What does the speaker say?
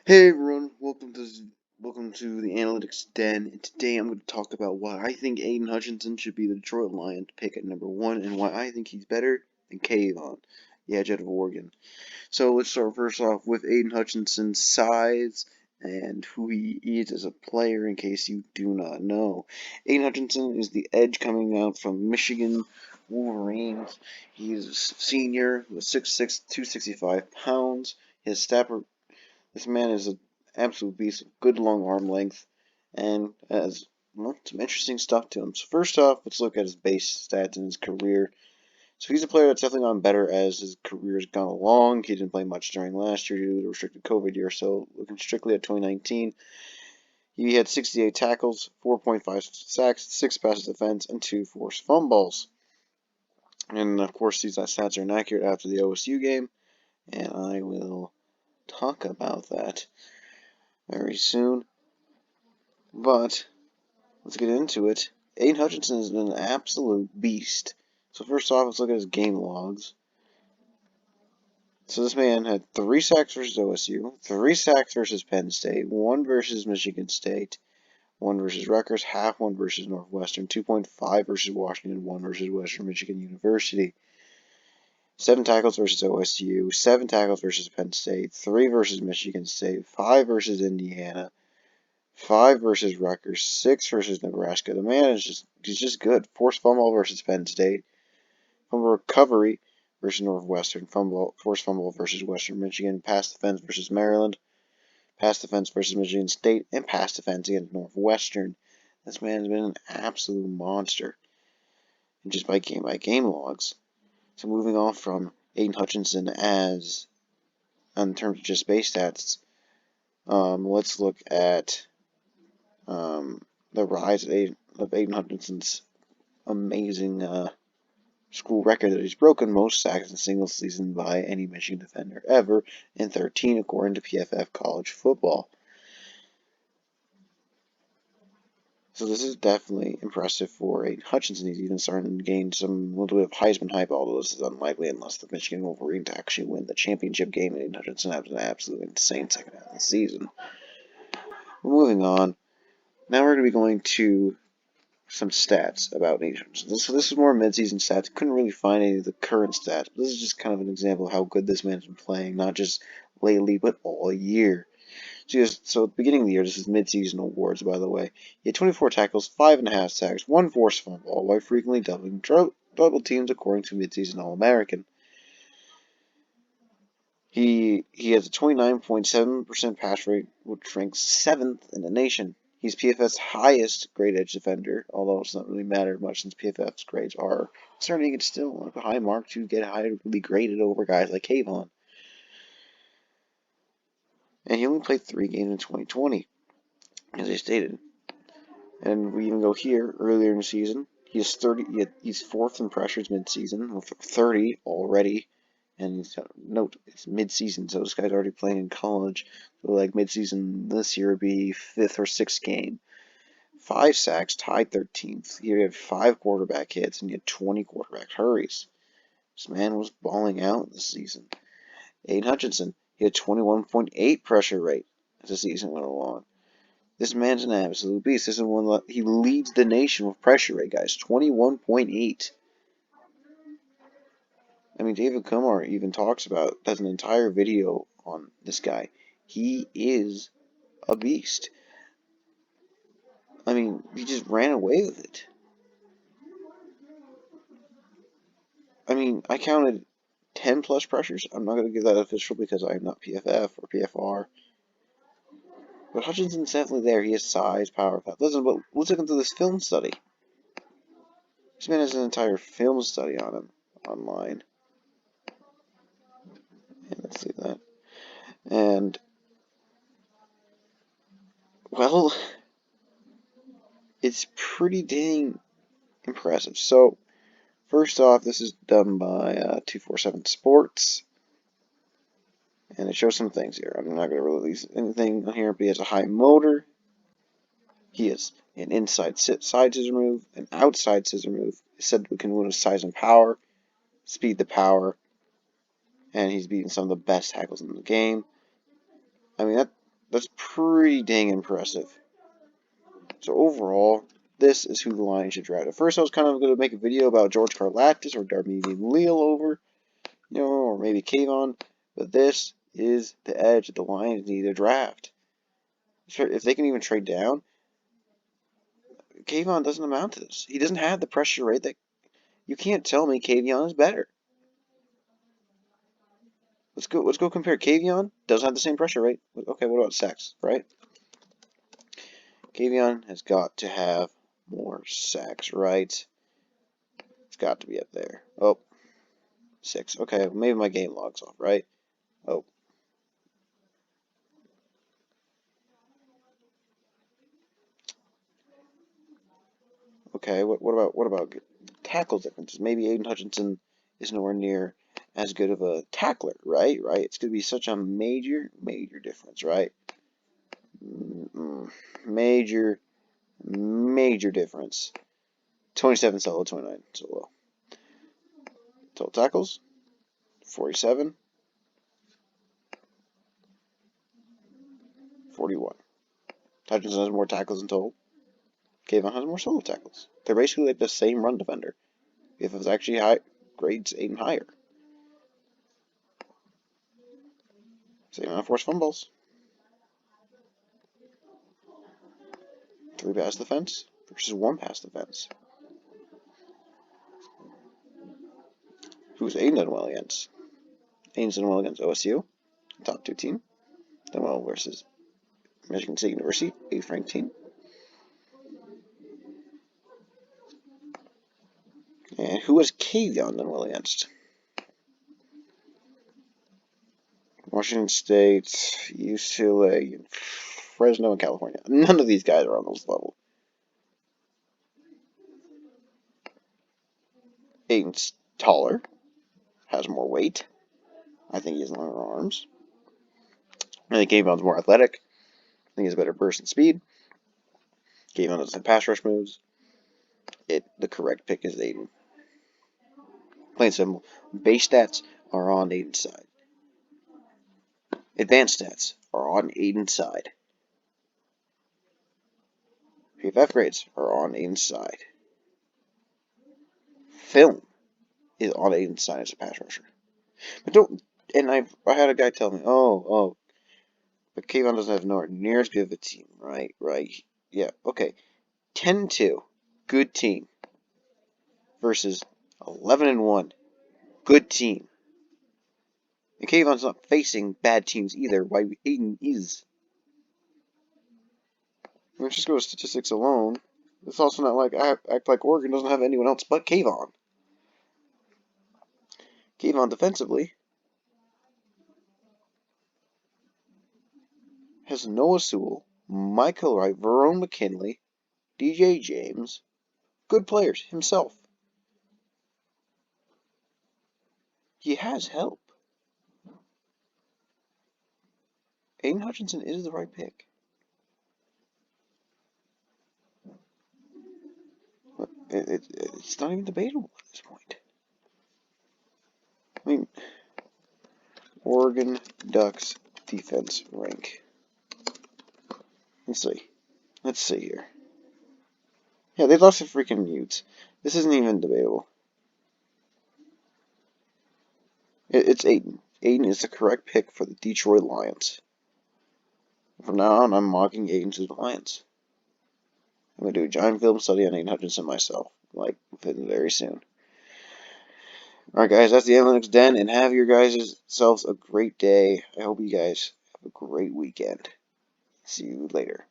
Hey everyone, welcome to the Analytics Den, and today I'm going to talk about why I think Aiden Hutchinson should be the Detroit Lions pick at number 1, and why I think he's better than Kayvon, the edge out of Oregon. So let's start first off with Aiden Hutchinson's size and who he is as a player, in case you do not know. Aiden Hutchinson is the edge coming out from Michigan Wolverines. He's a senior with 6'6", 265 pounds. His this man is an absolute beast of good long arm length and has some interesting stuff to him. So first off, let's look at his base stats in his career. So he's a player that's definitely gotten better as his career has gone along. He didn't play much during last year due to the restricted COVID year. So looking strictly at 2019, he had 68 tackles, 4.5 sacks, 6 passes defense, and 2 forced fumbles. And of course, these stats are inaccurate after the OSU game, and I will talk about that very soon. But let's get into it. Aiden Hutchinson has been an absolute beast. So first off, let's look at his game logs. So this man had 3 sacks versus OSU, 3 sacks versus Penn State, 1 versus Michigan State, 1 versus Rutgers, half 1 versus Northwestern, 2.5 versus Washington, 1 versus Western Michigan University. 7 tackles versus OSU, 7 tackles versus Penn State, 3 versus Michigan State, 5 versus Indiana, 5 versus Rutgers, 6 versus Nebraska. The man is he's just good. Forced fumble versus Penn State, fumble recovery versus Northwestern, forced fumble versus Western Michigan, pass defense versus Maryland, pass defense versus Michigan State, and pass defense against Northwestern. This man has been an absolute monster, and just by game logs. So moving on from Aiden Hutchinson as in terms of just base stats, let's look at the rise of Aiden Hutchinson's amazing school record that he's broken most sacks in a single season by any Michigan defender ever, in 13 according to PFF College Football. So this is definitely impressive for Aiden Hutchinson. He's even starting to gain some little bit of Heisman hype, although this is unlikely unless the Michigan Wolverines actually win the championship game, and Aiden Hutchinson has an absolutely insane second half of the season. Moving on, now we're going to be going to some stats about Aiden Hutchinson. So this is more midseason stats. Couldn't really find any of the current stats, but this is just kind of an example of how good this man's been playing, not just lately, but all year. So at the beginning of the year, this is midseason awards, by the way. He had 24 tackles, 5.5 sacks, 1 forced fumble, while frequently doubling double teams according to midseason All-American. He has a 29.7% pass rate, which ranks 7th in the nation. He's PFF's highest grade edge defender, although it's not really mattered much since PFF's grades are starting to get still like a high mark to get highly graded over guys like Kayvon. And he only played 3 games in 2020, as I stated. And we even go here earlier in the season. He's 30. He's 4th in pressures mid-season with 30 already. And note, it's mid-season, so this guy's already playing in college. So like mid-season this year would be 5th or 6th game. 5 sacks, tied 13th. He had 5 quarterback hits, and he had 20 quarterback hurries. This man was balling out this season. Aiden Hutchinson, he had 21.8 pressure rate as the season went along. This man's an absolute beast. This is he leads the nation with pressure rate, guys. 21.8. I mean, David Kumar even does an entire video on this guy. He is a beast. I mean, he just ran away with it. I mean, I counted 10 plus pressures. I'm not going to give that official because I'm not PFF or PFR. But Hutchinson's definitely there. He has size, power, listen, but let's look into this film study. This man has an entire film study on him online. And let's see that. And, well, it's pretty dang impressive. So, first off, this is done by 247 Sports. And it shows some things here. I'm not going to release anything on here, but he has a high motor. He has an inside side scissor move, an outside scissor move. It's said we can win with size and power, speed the power, and he's beaten some of the best tackles in the game. I mean, That's pretty dang impressive. So overall, this is who the Lions should draft. At first, I was kind of going to make a video about George Karlaftis or Darmevian Leal over, or maybe Kayvon, but this is the edge that the Lions need to draft. If they can even trade down, Kayvon doesn't amount to this. He doesn't have the pressure rate that you can't tell me Kayvon is better. Let's go compare. Kayvon doesn't have the same pressure rate. Okay, what about sacks, right? Kayvon has got to have more sacks, right? It's got to be up there. Oh, 6. Okay, maybe my game log's off, right? Oh. Okay, what about tackle differences? Maybe Aiden Hutchinson is nowhere near as good of a tackler, right? It's going to be such a major difference, right? Major difference. 27 solo, 29 solo. Total tackles, 47, 41. Hutchinson has more tackles in total. Kayvon has more solo tackles. They're basically like the same run defender. If it was actually high, grades 8 and higher. Same amount of forced fumbles. 3 pass defense versus 1 pass defense. Who's Aiden done well against? Aiden's done well against OSU, top 2 team. Done well versus Michigan State University, 8th ranked team. And who has Kayvon done well against? Washington State, UCLA, Fresno, and California. None of these guys are on those levels. Aiden's taller, has more weight. I think he has longer arms. I think Kayvon's more athletic. I think he has better burst and speed. Kayvon doesn't have pass rush moves. The correct pick is Aiden. Plain simple. Base stats are on Aiden's side. Advanced stats are on Aiden's side. PFF grades are on Aiden's side. Film is on Aiden's side as a pass rusher. But don't. And I had a guy tell me, but Kayvon doesn't have nowhere near as good of a team, right? Yeah, okay. 10-2, good team, versus 11-1, good team. And Kayvon's not facing bad teams either, while Aiden is. Let's just go with statistics alone. It's also not like I act like Oregon doesn't have anyone else but Kayvon. Kayvon defensively has Noah Sewell, Michael Wright, Verone McKinley, DJ James, good players himself. He has help. Aiden Hutchinson is the right pick. It's not even debatable at this point. I mean, Oregon Ducks defense rank. Let's see here. Yeah, they lost to freaking Utes. This isn't even debatable. It's Aiden. Aiden is the correct pick for the Detroit Lions. From now on, I'm mocking Aiden to the Lions. I'm going to do a giant film study on Aiden Hutchinson myself, like very soon. Alright guys, that's the Analytics Den, and have your guys selves a great day. I hope you guys have a great weekend. See you later.